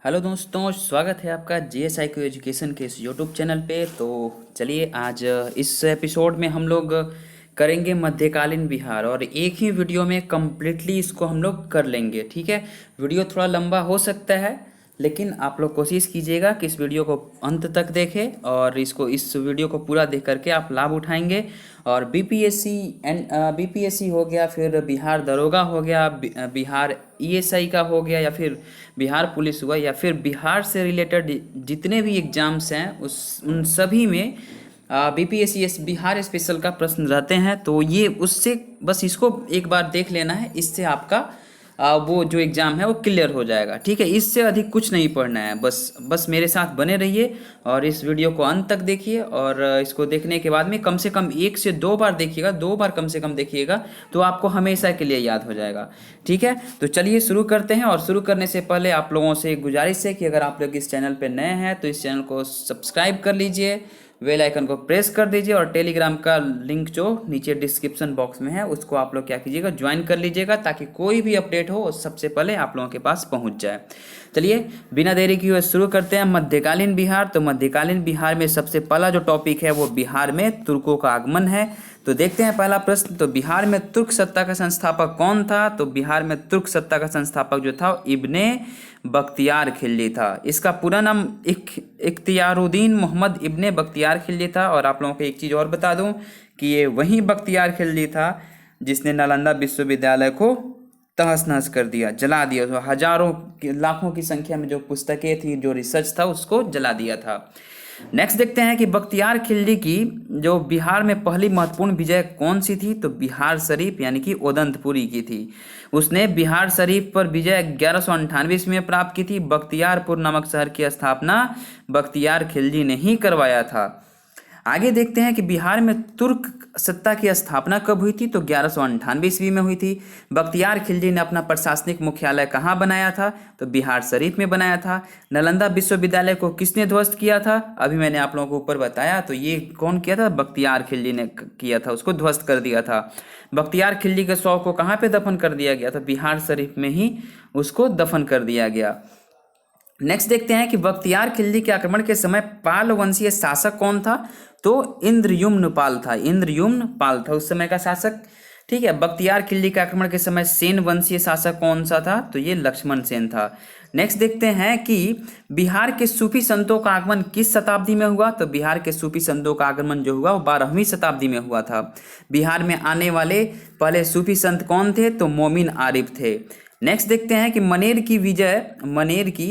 Hello दोस्तों, स्वागत है आपका जीएसआई को एजुकेशन के इस यूट्यूब चैनल पे। तो चलिए आज इस एपिसोड में हम लोग करेंगे मध्यकालीन बिहार और एक ही वीडियो में कम्प्लीटली इसको हम लोग कर लेंगे। ठीक है, वीडियो थोड़ा लंबा हो सकता है लेकिन आप लोग कोशिश कीजिएगा कि इस वीडियो को अंत तक देखें और इस वीडियो को पूरा देख करके आप लाभ उठाएंगे। और बीपीएससी हो गया, फिर बिहार दरोगा हो गया, बिहार ईएसआई का हो गया, या फिर बिहार पुलिस हुआ, या फिर बिहार से रिलेटेड जितने भी एग्जाम्स हैं उन सभी में बीपीएससी बिहार स्पेशल का प्रश्न रहते हैं। तो ये उससे बस इसको एक बार देख लेना है, इससे आपका वो जो एग्ज़ाम है वो क्लियर हो जाएगा। ठीक है, इससे अधिक कुछ नहीं पढ़ना है। बस मेरे साथ बने रहिए और इस वीडियो को अंत तक देखिए। और इसको देखने के बाद में कम से कम 1 से 2 बार देखिएगा, 2 बार कम से कम देखिएगा तो आपको हमेशा के लिए याद हो जाएगा। ठीक है, तो चलिए शुरू करते हैं। और शुरू करने से पहले आप लोगों से एक गुजारिश है कि अगर आप लोग इस चैनल पर नए हैं तो इस चैनल को सब्सक्राइब कर लीजिए, बेल आइकन को प्रेस कर दीजिए और टेलीग्राम का लिंक जो नीचे डिस्क्रिप्शन बॉक्स में है उसको आप लोग क्या कीजिएगा, ज्वाइन कर लीजिएगा, ताकि कोई भी अपडेट हो सबसे पहले आप लोगों के पास पहुंच जाए। चलिए बिना देरी किए शुरू करते हैं मध्यकालीन बिहार। तो मध्यकालीन बिहार में सबसे पहला जो टॉपिक है वो बिहार में तुर्कों का आगमन है। तो देखते हैं पहला प्रश्न। तो बिहार में तुर्क सत्ता का संस्थापक कौन था? तो बिहार में तुर्क सत्ता का संस्थापक जो था इब्ने बख्तियार खिलजी था। इसका पूरा नाम इख्तियारुद्दीन मोहम्मद इब्ने बख्तियार खिलजी था। और आप लोगों को एक चीज़ और बता दूं कि ये वही बख्तियार खिलजी था जिसने नालंदा विश्वविद्यालय को तहस नहस कर दिया, जला दिया। तो हजारों लाखों की संख्या में जो पुस्तकें थी, जो रिसर्च था, उसको जला दिया था। नेक्स्ट देखते हैं कि बख्तियार खिलजी की जो बिहार में पहली महत्वपूर्ण विजय कौन सी थी? तो बिहार शरीफ यानी कि ओदंतपुरी की थी। उसने बिहार शरीफ पर विजय 1198 में प्राप्त की थी। बख्तियारपुर नामक शहर की स्थापना बख्तियार खिलजी ने ही करवाया था। आगे देखते हैं कि बिहार में तुर्क सत्ता की स्थापना कब हुई थी? तो 1198 ईस्वी में हुई थी। बख्तियार खिलजी ने अपना प्रशासनिक मुख्यालय कहाँ बनाया था? तो बिहार शरीफ में बनाया था। नालंदा विश्वविद्यालय को किसने ध्वस्त किया था? अभी मैंने आप लोगों को ऊपर बताया, तो ये कौन किया था? बख्तियार खिलजी ने किया था, उसको ध्वस्त कर दिया था। बख्तियार खिलजी के शव को कहाँ पे दफन कर दिया गया था? बिहार शरीफ में ही उसको दफन कर दिया गया। नेक्स्ट देखते हैं कि बख्तियार खिलजी के आक्रमण के समय पाल वंशीय शासक कौन था? तो इंद्रयुम्न पाल था। इंद्रयुम्न पाल था उस समय का शासक। ठीक है, बख्तियार खिलजी के आक्रमण के समय सेन वंशीय शासक कौन सा था? तो ये लक्ष्मण सेन था। नेक्स्ट देखते हैं कि बिहार के सूफी संतों का आगमन किस शताब्दी में हुआ? तो बिहार के सूफी संतों का आगमन जो हुआ वो 12वीं शताब्दी में हुआ था। बिहार में आने वाले पहले सूफी संत कौन थे? तो मोमिन आरिफ थे। नेक्स्ट देखते हैं कि मनेर की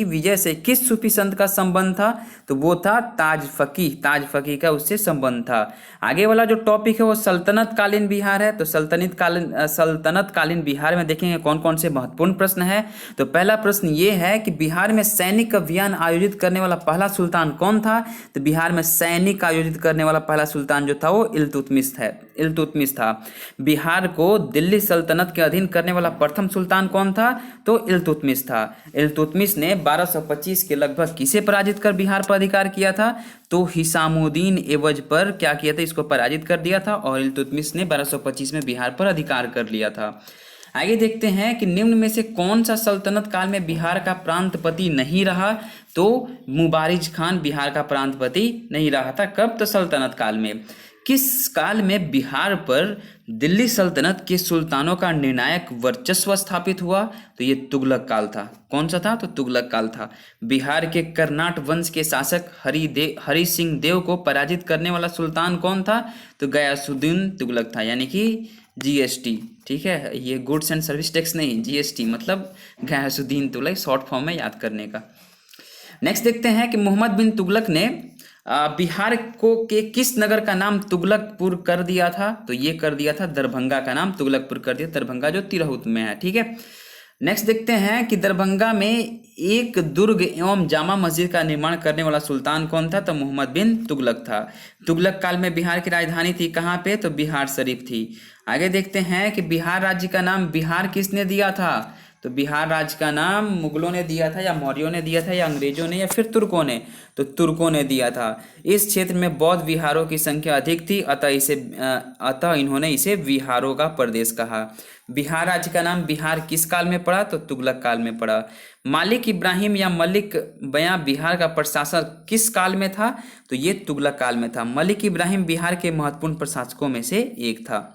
विजय से किस सूफी संत का संबंध था? तो वो था ताज फकीह का उससे संबंध था। आगे वाला जो टॉपिक है वो सल्तनत कालीन बिहार है। तो सल्तनत कालीन बिहार में देखेंगे कौन कौन से महत्वपूर्ण प्रश्न है। तो पहला प्रश्न ये है कि बिहार में सैनिक अभियान आयोजित करने वाला पहला सुल्तान कौन था? तो बिहार में सैनिक आयोजित करने वाला पहला सुल्तान जो था वो इल्तुतमिश था। बिहार को दिल्ली सल्तनत के अधीन करने वाला प्रथम सुल्तान कौन था? तो इल्तुतमिश था। इल्तुतमिश ने 1225 के लगभग किसे पराजित कर बिहार पर अधिकार किया था? तो हिसामुद्दीन एवज पर क्या किया था? इसको पराजित कर दिया था और इल्तुतमिश ने 1225 में बिहार पर अधिकार कर लिया था। आगे देखते हैं कि निम्न में से कौन सा सल्तनत काल में बिहार का प्रांतपति नहीं रहा? तो मुबारिज खान बिहार का प्रांतपति नहीं रहा था। कब? तो सल्तनत काल में। किस काल में बिहार पर दिल्ली सल्तनत के सुल्तानों का निर्णायक वर्चस्व स्थापित हुआ? तो ये तुगलक काल था। कौन सा था? तो तुगलक काल था। बिहार के कर्नाट वंश के शासक हरि सिंह देव को पराजित करने वाला सुल्तान कौन था? तो गयासुद्दीन तुगलक था, यानी कि जीएसटी। ठीक है, ये गुड्स एंड सर्विस टैक्स नहीं, जीएसटी मतलब गयासुद्दीन तुगलक, शॉर्ट फॉर्म में याद करने का। नेक्स्ट देखते हैं कि मोहम्मद बिन तुगलक ने बिहार को के किस नगर का नाम तुगलकपुर कर दिया था? तो ये कर दिया था दरभंगा का नाम तुगलकपुर कर दिया। दरभंगा जो तिरहुत में है। ठीक है, नेक्स्ट देखते हैं कि दरभंगा में एक दुर्ग एवं जामा मस्जिद का निर्माण करने वाला सुल्तान कौन था? तो मोहम्मद बिन तुगलक था। तुगलक काल में बिहार की राजधानी थी कहाँ पे? तो बिहार शरीफ थी। आगे देखते हैं कि बिहार राज्य का नाम बिहार किसने दिया था? तो बिहार राज्य का नाम मुगलों ने दिया था या मौर्यों ने दिया था या अंग्रेजों ने या फिर तुर्कों ने? तो तुर्कों ने दिया था। इस क्षेत्र में बौद्ध विहारों की संख्या अधिक थी, अतः इन्होंने इसे विहारों का प्रदेश कहा। बिहार राज्य का नाम बिहार किस काल में पड़ा? तो तुगलक काल में पड़ा। मालिक इब्राहिम या मलिक बयां बिहार का प्रशासक किस काल में था? तो ये तुगलक काल में था। मलिक इब्राहिम बिहार के महत्वपूर्ण प्रशासकों में से एक था।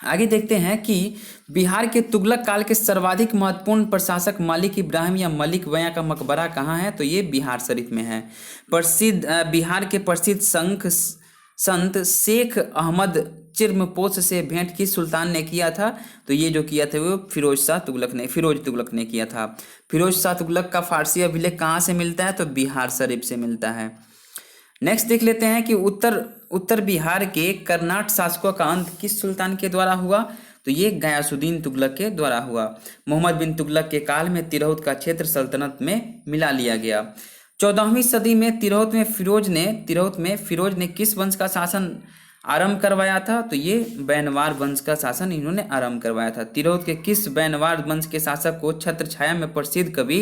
आगे देखते हैं कि बिहार के तुगलक काल के सर्वाधिक महत्वपूर्ण प्रशासक मलिक इब्राहिम या मलिक बयां का मकबरा कहाँ है? तो ये बिहार शरीफ में है। बिहार के प्रसिद्ध संत शेख अहमद चिरमपोश से भेंट किस सुल्तान ने किया था? तो ये जो किया था वो फिरोज तुगलक ने किया था। फिरोज शाह तुगलक का फारसी अभिलेख कहाँ से मिलता है? तो बिहार शरीफ से मिलता है। नेक्स्ट देख लेते हैं कि उत्तर बिहार के कर्नाट शासकों का अंत किस सुल्तान के द्वारा हुआ? तो ये गयासुद्दीन तुगलक के द्वारा हुआ। मोहम्मद बिन तुगलक के काल में तिरहुत का क्षेत्र सल्तनत में मिला लिया गया। 14वीं सदी में तिरहुत में फिरोज ने किस वंश का शासन आरंभ करवाया था? तो ये बैनवार वंश का शासन इन्होंने आरंभ करवाया था। तिरहुत के किस बैनवार वंश के शासक को छत्र छाया में प्रसिद्ध कवि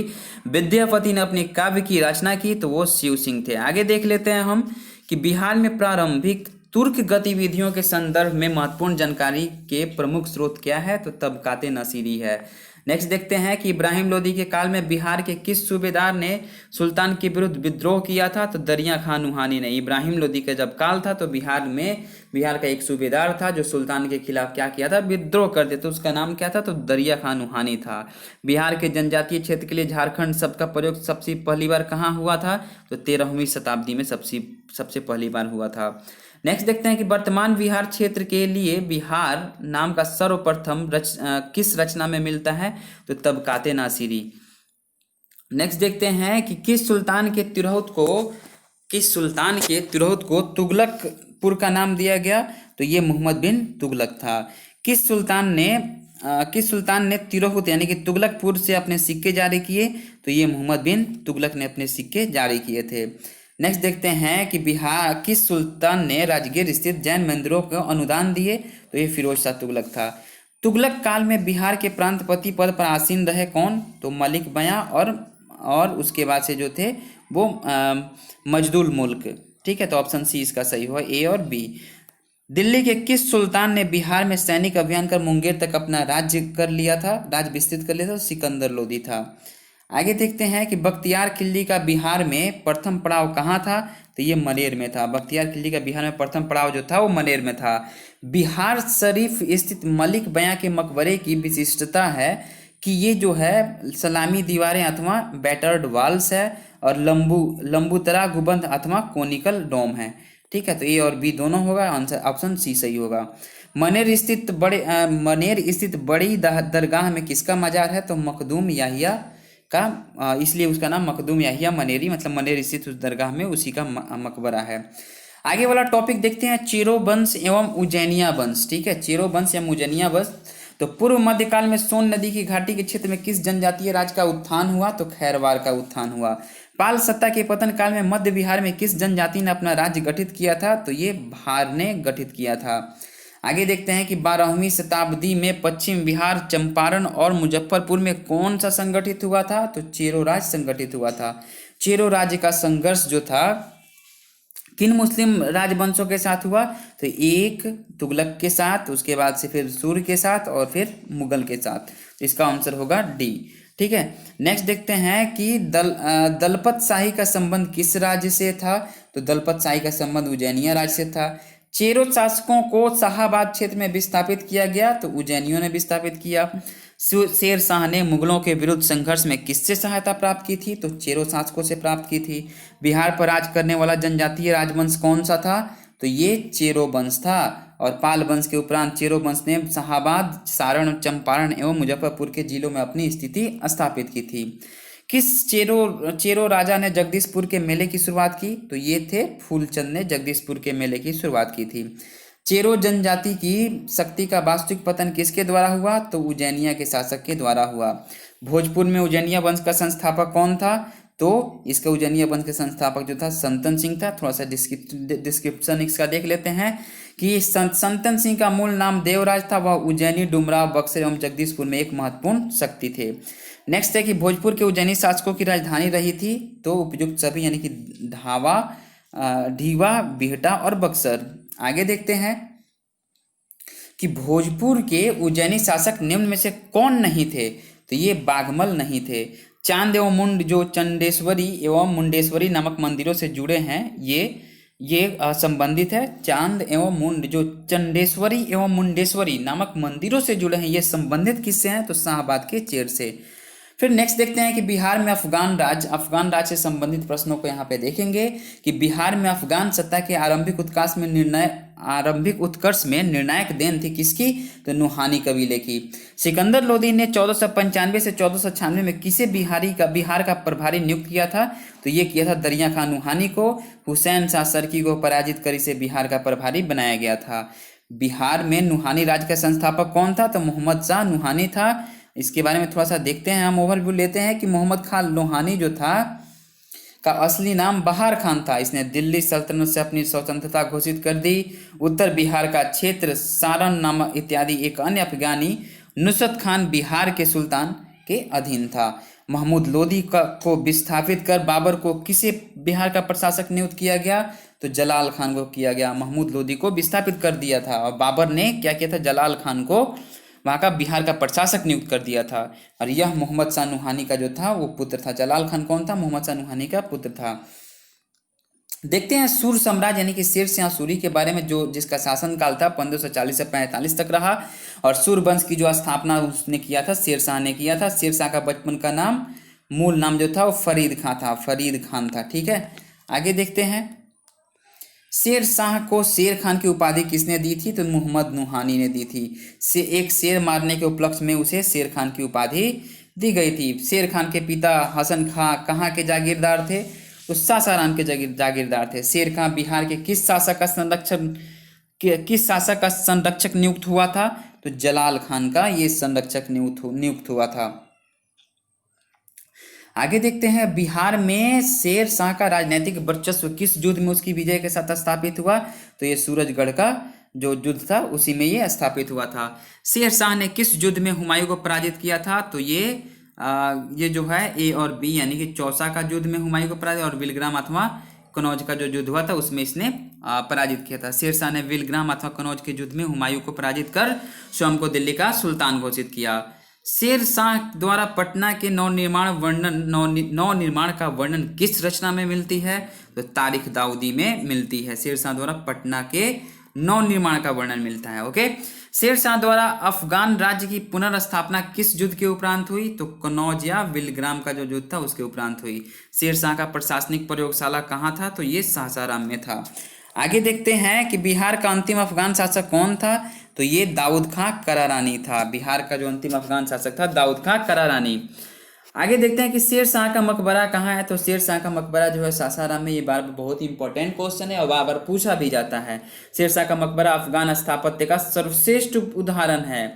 विद्यापति ने अपने काव्य की रचना की? तो वो शिव सिंह थे। आगे देख लेते हैं हम कि बिहार में प्रारंभिक तुर्क गतिविधियों के संदर्भ में महत्वपूर्ण जानकारी के प्रमुख स्रोत क्या है? तो तबकाते नसीरी है। नेक्स्ट देखते हैं कि इब्राहिम लोदी के काल में बिहार के किस सूबेदार ने सुल्तान के विरुद्ध विद्रोह किया था? तो दरिया खान नुहानी ने। इब्राहिम लोदी का जब काल था तो बिहार का एक सूबेदार था जो सुल्तान के खिलाफ क्या किया था? विद्रोह कर दिया। तो उसका नाम क्या था? तो दरिया खान नुहानी था। बिहार के जनजातीय क्षेत्र के लिए झारखंड शब्द का प्रयोग सबसे पहली बार कहाँ हुआ था? तो 13वीं शताब्दी में सबसे पहली बार हुआ था। नेक्स्ट देखते हैं कि वर्तमान बिहार क्षेत्र के लिए बिहार नाम का सर्वप्रथम किस रचना में मिलता है? तो तबकाते नासिरी। नेक्स्ट देखते हैं कि किस सुल्तान के तिरहुत को तुगलकपुर का नाम दिया गया? तो ये मोहम्मद बिन तुगलक था। किस सुल्तान ने तिरहुत यानी कि तुगलकपुर से अपने सिक्के जारी किए? तो ये मोहम्मद बिन तुगलक ने अपने सिक्के जारी किए थे। नेक्स्ट देखते हैं कि बिहार किस सुल्तान ने राजगीर स्थित जैन मंदिरों को अनुदान दिए? तो ये फिरोज शाह तुगलक था। तुगलक काल में बिहार के प्रांतपति पद पर आसीन रहे कौन? तो मलिक बयां और उसके बाद से जो थे वो मजदुल मुल्क। ठीक है, तो ऑप्शन सी इसका सही हुआ, ए और बी। दिल्ली के किस सुल्तान ने बिहार में सैनिक अभियान कर मुंगेर तक अपना राज्य विस्तृत कर लिया था? सिकंदर लोदी था। आगे देखते हैं कि बख्तियार खिलजी का बिहार में प्रथम पड़ाव कहाँ था? तो ये मनेर में था। बख्तियार खिलजी का बिहार में प्रथम पड़ाव जो था वो मनेर में था। बिहार शरीफ स्थित मलिक बयां के मकबरे की विशिष्टता है कि ये जो है सलामी दीवारें अथवा बैटर्ड वॉल्स है और लंबूतरा गुंबद अथवा कोनिकल डोम है। ठीक है, तो ए और बी दोनों होगा, आंसर ऑप्शन सी सही होगा। मनेर स्थित बड़ी दरगाह में किसका मजार है? तो मखदूम याहिया का, इसलिए उसका नाम मखदूम याहिया मनेरी, मतलब मनेर स्थित उस दरगाह में उसी का मकबरा है। आगे वाला टॉपिक देखते हैं चेरो वंश एवं उज्जैनिया वंश। ठीक है, चेरो वंश एवं उज्जैनिया वंश। तो पूर्व मध्यकाल में सोन नदी की घाटी के क्षेत्र में किस जनजातीय राज का उत्थान हुआ? तो खैरवार का उत्थान हुआ। पाल सत्ता के पतन काल में मध्य बिहार में किस जनजाति ने अपना राज्य गठित किया था? तो ये भार ने गठित किया था। आगे देखते हैं कि 12वीं शताब्दी में पश्चिम बिहार, चंपारण और मुजफ्फरपुर में कौन सा संगठित हुआ था? तो चेरो राज संगठित हुआ था। चेरो राज्य का संघर्ष जो था किन मुस्लिम राजवंशों के साथ हुआ? तो एक तुगलक के साथ, उसके बाद से फिर सूर्य के साथ और फिर मुगल के साथ। तो इसका आंसर होगा डी। ठीक है, नेक्स्ट देखते हैं कि दलपत शाही का संबंध किस राज्य से था? तो दलपत शाही का संबंध उज्जैनिया राज्य से था। चेरो शासकों को शाहाबाद क्षेत्र में विस्थापित किया गया, तो उज्जैनियों ने विस्थापित किया। शेर शाह ने मुगलों के विरुद्ध संघर्ष में किससे सहायता प्राप्त की थी? तो चेरो शासकों से प्राप्त की थी। बिहार पर राज करने वाला जनजातीय राजवंश कौन सा था? तो ये चेरो वंश था। और पाल वंश के उपरांत चेरो वंश ने शाहाबाद, सारण, चंपारण एवं मुजफ्फरपुर के जिलों में अपनी स्थिति स्थापित की थी। किस चेरो राजा ने जगदीशपुर के मेले की शुरुआत की? तो ये थे फूलचंद ने जगदीशपुर के मेले की शुरुआत की थी। चेरो जनजाति की शक्ति का वास्तविक पतन किसके द्वारा हुआ? तो उज्जैनिया के शासक के द्वारा हुआ। भोजपुर में उज्जैनिया वंश का संस्थापक कौन था? तो इसका उज्जैनिया वंश के संस्थापक जो था संतन सिंह था। थोड़ा सा डिस्क्रिप्शन इसका देख लेते हैं कि संतन सिंह का मूल नाम देवराज था, वह उज्जैनी, डुमराव, बक्सर एवं जगदीशपुर में एक महत्वपूर्ण शक्ति थे। नेक्स्ट है कि भोजपुर के उज्जैनी शासकों की राजधानी रही थी, तो उपयुक्त सभी यानी कि धावा, ढीवा, बिहटा और बक्सर। आगे देखते हैं कि भोजपुर के उज्जैनी शासक निम्न में से कौन नहीं थे, तो ये बाघमल नहीं थे। चांद एवं मुंड जो चंडेश्वरी एवं मुंडेश्वरी नामक मंदिरों से जुड़े हैं, ये संबंधित है। चांद एवं मुंड जो चंडेश्वरी एवं मुंडेश्वरी नामक मंदिरों से जुड़े हैं, ये संबंधित किससे हैं, तो शाहबाद के चेर से। फिर नेक्स्ट देखते हैं कि बिहार में अफगान राज से संबंधित प्रश्नों को यहाँ पे देखेंगे कि बिहार में अफगान सत्ता के आरंभिक उत्कर्ष में निर्णायक देन थी किसकी, तो नुहानी कबीले की। सिकंदर लोदी ने 1495 से 1496 में किसे बिहार का प्रभारी नियुक्त किया था, तो ये किया था दरिया खां नुहानी को। हुसैन शाह सरकी को पराजित कर इसे बिहार का प्रभारी बनाया गया था। बिहार में नुहानी राज का संस्थापक कौन था, तो मोहम्मद शाह नुहानी था। इसके बारे में थोड़ा सा देखते हैं, हम ओवरव्यू लेते हैं कि मोहम्मद खान लोहानी जो था का असली नाम बहार खान था। इसने दिल्ली सल्तनत से अपनी स्वतंत्रता घोषित कर दी। उत्तर बिहार का क्षेत्र सारण नामक इत्यादि एक अन्य अफगानी नुसरत खान बिहार के सुल्तान के अधीन था। महमूद लोदी को विस्थापित कर बाबर को किसे बिहार का प्रशासक नियुक्त किया गया, तो जलाल खान को किया गया। महमूद लोदी को विस्थापित कर दिया था और बाबर ने क्या किया था, जलाल खान को वहाँ का बिहार का प्रशासक नियुक्त कर दिया था। और यह मोहम्मद शाह नुहानी का जो था वो पुत्र था। जलाल खान कौन था, मोहम्मद शाह नुहानी का पुत्र था। देखते हैं सूर साम्राज्य यानी कि शेर शाह सूरी के बारे में, जो जिसका शासनकाल था 1540 से 45 तक रहा। और सूर वंश की जो स्थापना उसने किया था, शेर शाह ने किया था। शेर शाह का बचपन का नाम, मूल नाम जो था वो फरीद खान था। ठीक है, आगे देखते हैं। शेर शाह को शेर खान की उपाधि किसने दी थी, तो मोहम्मद नुहानी ने दी थी। एक शेर मारने के उपलक्ष्य में उसे शेर खान की उपाधि दी गई थी। शेर खान के पिता हसन खां कहाँ के जागीरदार थे, तो सासाराम के जागीरदार थे। शेर खां बिहार के किस शासक का संरक्षक नियुक्त हुआ था, तो जलाल खान का ये संरक्षक नियुक्त हुआ था। आगे देखते हैं, बिहार में शेर शाह का राजनीतिक वर्चस्व किस युद्ध में उसकी विजय के साथ स्थापित हुआ, तो ये सूरजगढ़ का जो युद्ध था उसी में ये स्थापित हुआ था। शेर शाह ने किस युद्ध में हुमायूं को पराजित किया था, तो ये जो है ए और बी यानी कि चौसा का युद्ध में हुमायूं को पराजित, और विलग्राम अथवा कनौज का जो युद्ध हुआ था उसमें इसने पराजित किया था। शेर शाह ने विलग्राम अथवा कनौज के युद्ध में हुमायूं को पराजित कर स्वयं को दिल्ली का सुल्तान घोषित किया। शेर शाह द्वारा पटना के नवनिर्माण का वर्णन किस रचना में मिलती है, तो तारीख दाऊदी में मिलती है। शेर शाह द्वारा पटना के नवनिर्माण का वर्णन मिलता है। ओके, शेर शाह द्वारा अफगान राज्य की पुनर्स्थापना किस युद्ध के उपरांत हुई, तो कनौज या विलग्राम का जो युद्ध था उसके उपरांत हुई। शेर शाह का प्रशासनिक प्रयोगशाला कहाँ था, तो ये सासाराम में था। आगे देखते हैं कि बिहार का अंतिम अफगान शासक कौन था, तो ये दाऊद खां करारानी था। बिहार का जो अंतिम अफगान शासक था दाऊद खां करारानी। आगे देखते हैं कि शेर शाह का मकबरा कहाँ है, तो शेर शाह का मकबरा जो है सासाराम में। ये बार बहुत ही इंपॉर्टेंट क्वेश्चन है और बार बार पूछा भी जाता है। शेर शाह का मकबरा अफगान स्थापत्य का सर्वश्रेष्ठ उदाहरण है।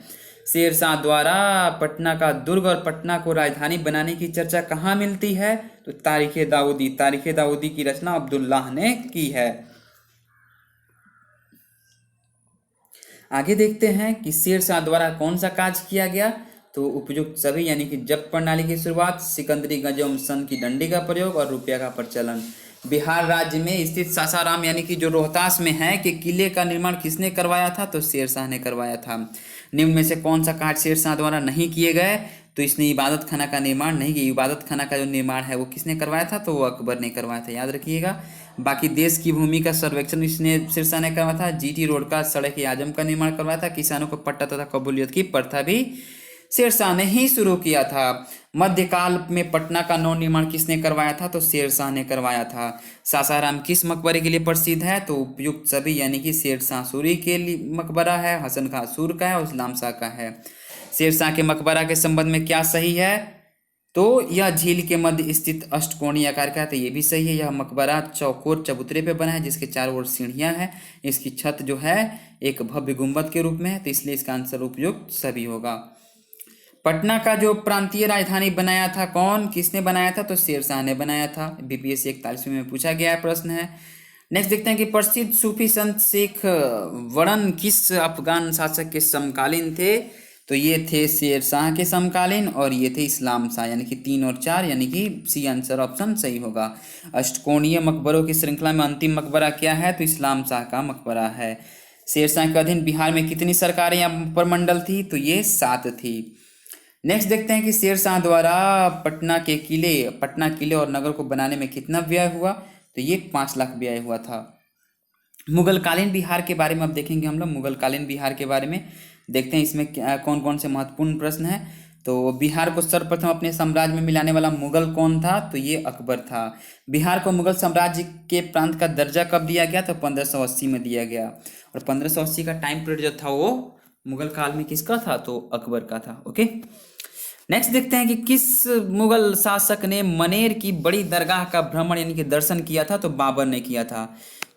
शेर शाह द्वारा पटना का दुर्ग और पटना को राजधानी बनाने की चर्चा कहाँ मिलती है, तो तारीख दाऊदी की रचना अब्दुल्लाह ने की है। आगे देखते हैं कि शेर शाह द्वारा कौन सा कार्य किया गया, तो उपयुक्त सभी यानी कि जब्त प्रणाली की शुरुआत, सिकंदरी गज एवं सन की डंडी का प्रयोग और रुपया का प्रचलन। बिहार राज्य में स्थित सासाराम यानी कि जो रोहतास में है कि किले का निर्माण किसने करवाया था, तो शेर शाह ने करवाया था। निम्न में से कौन सा कार्य शेर शाह द्वारा नहीं किए गए, तो इसने इबादत खाना का निर्माण नहीं किया। इबादत खाना का जो निर्माण है वो किसने करवाया था, तो वो अकबर ने करवाया था, याद रखिएगा। बाकी देश की भूमि का सर्वेक्षण इसने शेर शाह ने करवाया था। जीटी रोड का सड़क आजम का निर्माण करवाया था। किसानों को पट्टा तथा कबूलियत की प्रथा भी शेर शाह ने ही शुरू किया था। मध्यकाल में पटना का नवनिर्माण किसने करवाया था, तो शेर शाह ने करवाया था। सासाराम किस मकबरे के लिए प्रसिद्ध है, तो उपयुक्त सभी यानी कि शेर शाह सूरी के लिए मकबरा है, हसन खां सूर का है और इस्लाम शाह का है। शेर शाह के मकबरा के संबंध में क्या सही है, तो यह झील के मध्य स्थित अष्टकोणीय आकार का है, तो ये भी सही है। यह मकबरा चौकोर चबूतरे पे बना है जिसके चारों ओर सीढ़ियां हैं। इसकी छत जो है एक भव्य गुंबद के रूप में है, तो इसलिए इसका आंसर उपयुक्त सभी होगा। पटना का जो प्रांतीय राजधानी बनाया था किसने बनाया था, तो शेर शाह ने बनाया था। बीपीएससी 41 में पूछा गया प्रश्न है। नेक्स्ट देखते हैं कि प्रसिद्ध सूफी संत शेख वरन किस अफगान शासक के समकालीन थे। तो ये थे शेर शाह के समकालीन और ये थे इस्लाम शाह, यानी कि 3 और 4, यानी कि सी आंसर ऑप्शन सही होगा। अष्टकोणीय मकबरों की श्रृंखला में अंतिम मकबरा क्या है, तो इस्लाम शाह का मकबरा है। शेर शाह के अधीन बिहार में कितनी सरकारें या प्रमंडल थी, तो ये 7 थी। नेक्स्ट देखते हैं कि शेर शाह द्वारा पटना किले और नगर को बनाने में कितना व्यय हुआ, तो ये 5 लाख व्यय हुआ था। मुगलकालीन बिहार के बारे में अब देखेंगे हम लोग। मुगलकालीन बिहार के बारे में देखते हैं इसमें कौन कौन से महत्वपूर्ण प्रश्न हैं। तो बिहार को सर्वप्रथम अपने साम्राज्य में मिलाने वाला मुगल कौन था, तो ये अकबर था। बिहार को मुगल साम्राज्य के प्रांत का दर्जा कब दिया गया, तो 1580 में दिया गया। और 1580 का टाइम पीरियड जो था वो मुगल काल में किसका था, तो अकबर का था। ओके, नेक्स्ट देखते हैं कि किस मुगल शासक ने मनेर की बड़ी दरगाह का भ्रमण यानी कि दर्शन किया था, तो बाबर ने किया था।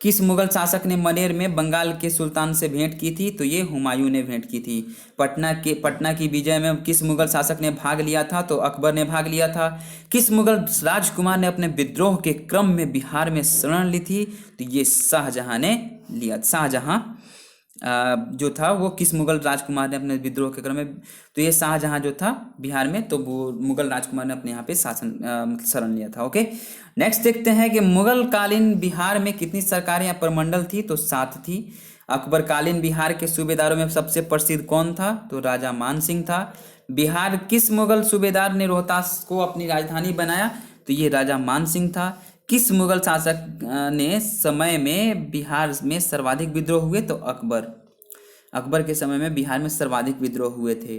किस मुगल शासक ने मनेर में बंगाल के सुल्तान से भेंट की थी, तो ये हुमायूं ने भेंट की थी। पटना की विजय में किस मुगल शासक ने भाग लिया था, तो अकबर ने भाग लिया था। किस मुगल राजकुमार ने अपने विद्रोह के क्रम में बिहार में शरण ली थी, तो ये शाहजहां ने लिया। शाहजहां जो था वो किस मुगल राजकुमार ने अपने विद्रोह के क्रम में, तो ये शाहजहां जो था बिहार में, तो वो मुगल राजकुमार ने अपने यहाँ पे शरण लिया था। ओके, नेक्स्ट देखते हैं कि मुगल कालीन बिहार में कितनी सरकारें या प्रमंडल थी, तो 7 थी। अकबर कालीन बिहार के सूबेदारों में सबसे प्रसिद्ध कौन था, तो राजा मान सिंह था। बिहार किस मुगल सूबेदार ने रोहतास को अपनी राजधानी बनाया, तो ये राजा मान सिंह था। किस मुगल शासक ने समय में बिहार में सर्वाधिक विद्रोह हुए, तो अकबर के समय में बिहार में सर्वाधिक विद्रोह हुए थे।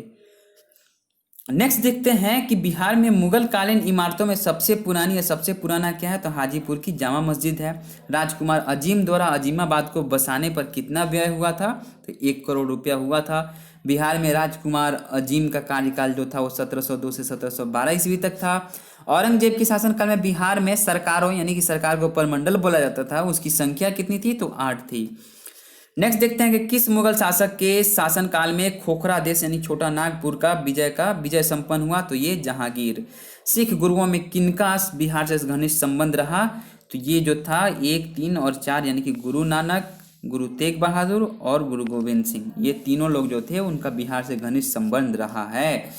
नेक्स्ट देखते हैं कि बिहार में मुगल कालीन इमारतों में सबसे पुरानी या सबसे पुराना क्या है, तो हाजीपुर की जामा मस्जिद है। राजकुमार अजीम द्वारा अजीमाबाद को बसाने पर कितना व्यय हुआ था, तो 1 करोड़ रुपया हुआ था। बिहार में राजकुमार अजीम का कार्यकाल जो था वो 1702 से 1712 ईस्वी तक था। औरंगजेब के शासनकाल में बिहार में सरकारों यानी कि सरकार को प्रमंडल बोला जाता था, उसकी संख्या कितनी थी, तो 8 थी। नेक्स्ट देखते हैं कि किस मुगल शासक के शासनकाल में खोखरा देश यानी छोटा नागपुर का विजय संपन्न हुआ, तो ये जहांगीर। सिख गुरुओं में किनका बिहार से घनिष्ठ संबंध रहा, तो ये जो था 1, 3 और 4 यानी कि गुरु नानक, गुरु तेग बहादुर और गुरु गोविंद सिंह, ये तीनों लोग जो थे उनका बिहार से घनिष्ठ संबंध रहा है।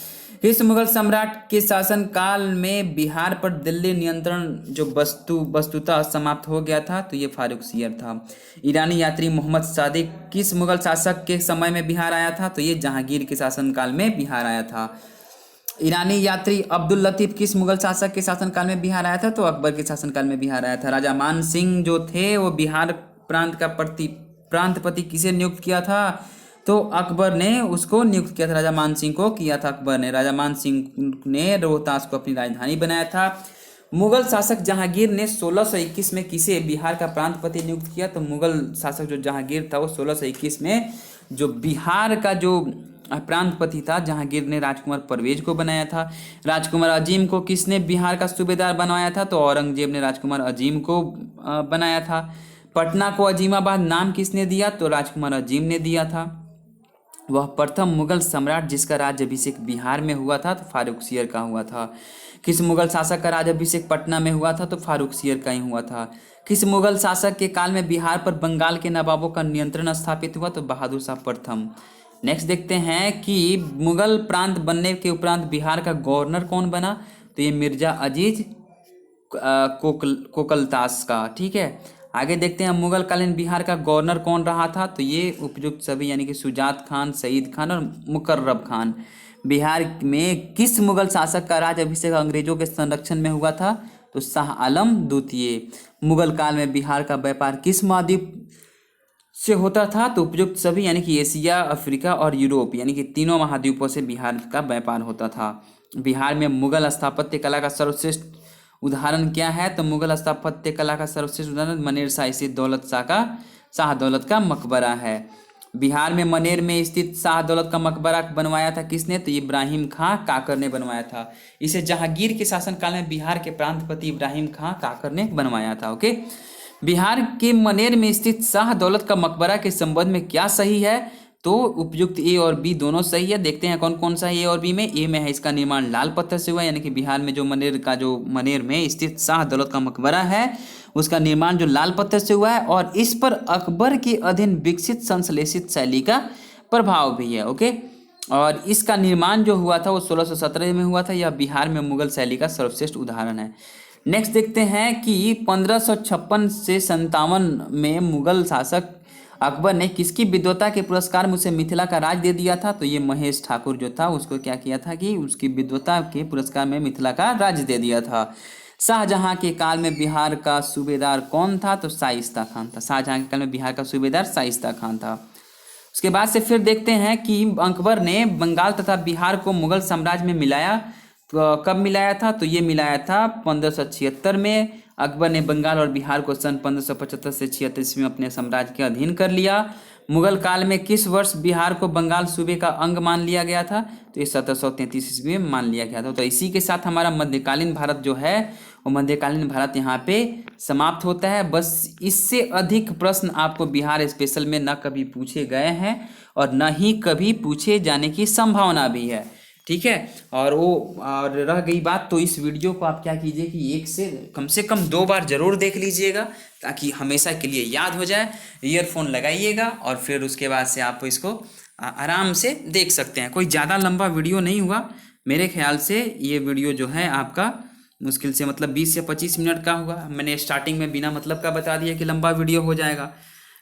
इस मुगल सम्राट के शासन काल में बिहार पर दिल्ली नियंत्रण जो वस्तुतः समाप्त हो गया था, तो ये फारुखसियर था। ईरानी यात्री मोहम्मद सादिक किस मुगल शासक के समय में बिहार आया था, तो ये जहांगीर के शासनकाल में बिहार आया था। ईरानी यात्री अब्दुल लतीफ किस मुगल शासक के शासनकाल में बिहार आया था, तो अकबर के शासनकाल में बिहार आया था। राजा मान सिंह जो थे वो बिहार प्रांत का प्रांतपति किसे नियुक्त किया था, तो अकबर ने उसको नियुक्त किया था। राजा मान सिंह को किया था अकबर ने। राजा मान सिंह ने रोहतास को अपनी राजधानी बनाया था। मुगल शासक जहांगीर ने 1621 में किसे बिहार का प्रांतपति नियुक्त किया, तो मुगल शासक जो जहांगीर था वो 1621 में जो बिहार का जो प्रांतपति था जहांगीर ने राजकुमार परवेज को बनाया था। राजकुमार अजीम को किसने बिहार का सूबेदार बनवाया था, तो औरंगजेब ने राजकुमार अजीम को बनाया था। पटना को अजीमाबाद नाम किसने दिया, तो राजकुमार अजीम ने दिया था। वह प्रथम मुगल सम्राट जिसका राज्याभिषेक बिहार में हुआ था, तो फारुखसियर का हुआ था। किस मुगल शासक का राज्याभिषेक पटना में हुआ था, तो फारुखसियर का ही हुआ था। किस मुगल शासक के काल में बिहार पर बंगाल के नवाबों का नियंत्रण स्थापित हुआ, तो बहादुर शाह प्रथम। नेक्स्ट देखते हैं कि मुगल प्रांत बनने के उपरांत बिहार का गवर्नर कौन बना, तो ये मिर्जा अजीज कोकलतास का। ठीक है, आगे देखते हैं मुगल कालीन बिहार का गवर्नर कौन रहा था, तो ये उपयुक्त सभी यानी कि सुजात खान, सईद खान और मुकर्रब खान। बिहार में किस मुगल शासक का राज्याभिषेक अंग्रेजों के संरक्षण में हुआ था, तो शाह आलम द्वितीय। मुगल काल में बिहार का व्यापार किस महाद्वीप से होता था, तो उपयुक्त सभी यानी कि एशिया, अफ्रीका और यूरोप यानी कि तीनों महाद्वीपों से बिहार का व्यापार होता था। बिहार में मुगल स्थापत्य कला का सर्वश्रेष्ठ उदाहरण क्या है, तो मुगल स्थापत्य कला का सर्वश्रेष्ठ उदाहरण मनेर शाह स्थित शाह दौलत का मकबरा है। बिहार में मनेर में स्थित शाह दौलत का मकबरा बनवाया था किसने, तो इब्राहिम खां काकर ने बनवाया था। इसे जहांगीर के शासनकाल में बिहार के प्रांतपति इब्राहिम खां काकर ने बनवाया था। ओके, बिहार के मनेर में स्थित शाह दौलत का मकबरा के संबंध में क्या सही है, तो उपयुक्त ए और बी दोनों सही है। देखते हैं कौन कौन सा है ए और बी में। ए में है इसका निर्माण लाल पत्थर से हुआ, यानी कि बिहार में जो मनेर में स्थित शाह दौलत का मकबरा है उसका निर्माण जो लाल पत्थर से हुआ है, और इस पर अकबर के अधीन विकसित संश्लेषित शैली का प्रभाव भी है। ओके, और इसका निर्माण जो हुआ था वो 1617 में हुआ था। यह बिहार में मुगल शैली का सर्वश्रेष्ठ उदाहरण है। नेक्स्ट देखते हैं कि 1556 से 57 में मुगल शासक अकबर ने किसकी विद्वता के पुरस्कार में उसे मिथिला का राज दे दिया था? तो ये महेश ठाकुर जो था उसको क्या किया था कि उसकी विद्वता के पुरस्कार में मिथिला का राज दे दिया था। शाहजहां के काल में बिहार का सूबेदार कौन था? तो शाइस्ता खान था। शाहजहां के काल में बिहार का सूबेदार शाइस्ता खान था। उसके बाद से फिर देखते हैं कि अकबर ने बंगाल तथा बिहार को मुगल साम्राज्य में मिलाया। तो कब मिलाया था? तो ये मिलाया था 1576 में। अकबर ने बंगाल और बिहार को सन 1575 से 76 ईस्वी में अपने साम्राज्य के अधीन कर लिया। मुगल काल में किस वर्ष बिहार को बंगाल सूबे का अंग मान लिया गया था? तो ये 1733 ईस्वी में मान लिया गया था। तो इसी के साथ हमारा मध्यकालीन भारत जो है वो मध्यकालीन भारत यहाँ पे समाप्त होता है। बस इससे अधिक प्रश्न आपको बिहार स्पेशल में न कभी पूछे गए हैं और न ही कभी पूछे जाने की संभावना भी है। ठीक है, और रह गई बात, तो इस वीडियो को आप क्या कीजिए कि एक से कम 2 बार जरूर देख लीजिएगा ताकि हमेशा के लिए याद हो जाए। ईयरफोन लगाइएगा और फिर उसके बाद से आप इसको आराम से देख सकते हैं। कोई ज़्यादा लंबा वीडियो नहीं हुआ मेरे ख्याल से। ये वीडियो जो है आपका मुश्किल से मतलब 20 से 25 मिनट का होगा। मैंने स्टार्टिंग में बिना मतलब का बता दिया कि लंबा वीडियो हो जाएगा,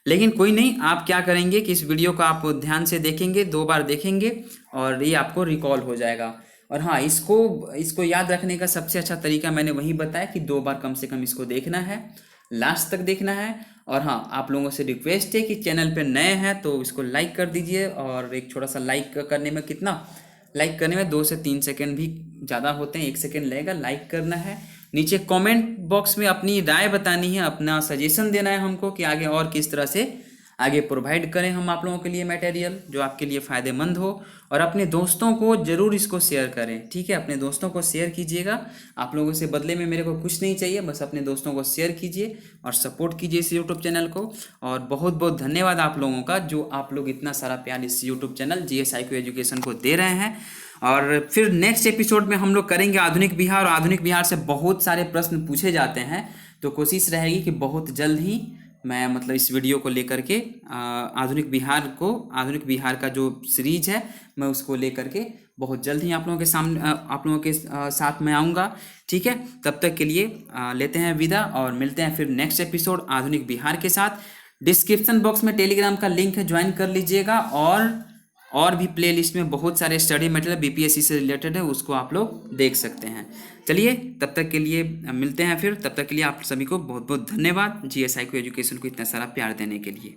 लेकिन कोई नहीं। आप क्या करेंगे कि इस वीडियो को आप ध्यान से देखेंगे, 2 बार देखेंगे और ये आपको रिकॉल हो जाएगा। और हाँ, इसको याद रखने का सबसे अच्छा तरीका मैंने वही बताया कि 2 बार कम से कम इसको देखना है, लास्ट तक देखना है। और हाँ, आप लोगों से रिक्वेस्ट है कि चैनल पे नए हैं तो इसको लाइक कर दीजिए। और एक छोटा सा लाइक करने में लाइक करने में 2 से 3 सेकेंड भी ज़्यादा होते हैं, 1 सेकेंड लगेगा। लाइक करना है, नीचे कमेंट बॉक्स में अपनी राय बतानी है, अपना सजेशन देना है हमको कि आगे और किस तरह से आगे प्रोवाइड करें हम आप लोगों के लिए मटेरियल जो आपके लिए फ़ायदेमंद हो। और अपने दोस्तों को ज़रूर इसको शेयर करें। ठीक है, अपने दोस्तों को शेयर कीजिएगा। आप लोगों से बदले में मेरे को कुछ नहीं चाहिए, बस अपने दोस्तों को शेयर कीजिए और सपोर्ट कीजिए इस यूट्यूब चैनल को। और बहुत बहुत धन्यवाद आप लोगों का जो आप लोग इतना सारा प्यार इस यूट्यूब चैनल GSIQ एजुकेशन को दे रहे हैं। और फिर नेक्स्ट एपिसोड में हम लोग करेंगे आधुनिक बिहार। और आधुनिक बिहार से बहुत सारे प्रश्न पूछे जाते हैं, तो कोशिश रहेगी कि बहुत जल्द ही मैं मतलब इस वीडियो को लेकर के आधुनिक बिहार का जो सीरीज है मैं उसको लेकर के बहुत जल्द ही आप लोगों के सामने आप लोगों के साथ में आऊँगा। ठीक है, तब तक के लिए लेते हैं विदा और मिलते हैं फिर नेक्स्ट एपिसोड आधुनिक बिहार के साथ। डिस्क्रिप्शन बॉक्स में टेलीग्राम का लिंक है, ज्वाइन कर लीजिएगा। और भी प्लेलिस्ट में बहुत सारे स्टडी मटेरियल BPSC से रिलेटेड है, उसको आप लोग देख सकते हैं। चलिए, तब तक के लिए मिलते हैं फिर। तब तक के लिए आप सभी को बहुत बहुत धन्यवाद GSIQ एजुकेशन को इतना सारा प्यार देने के लिए।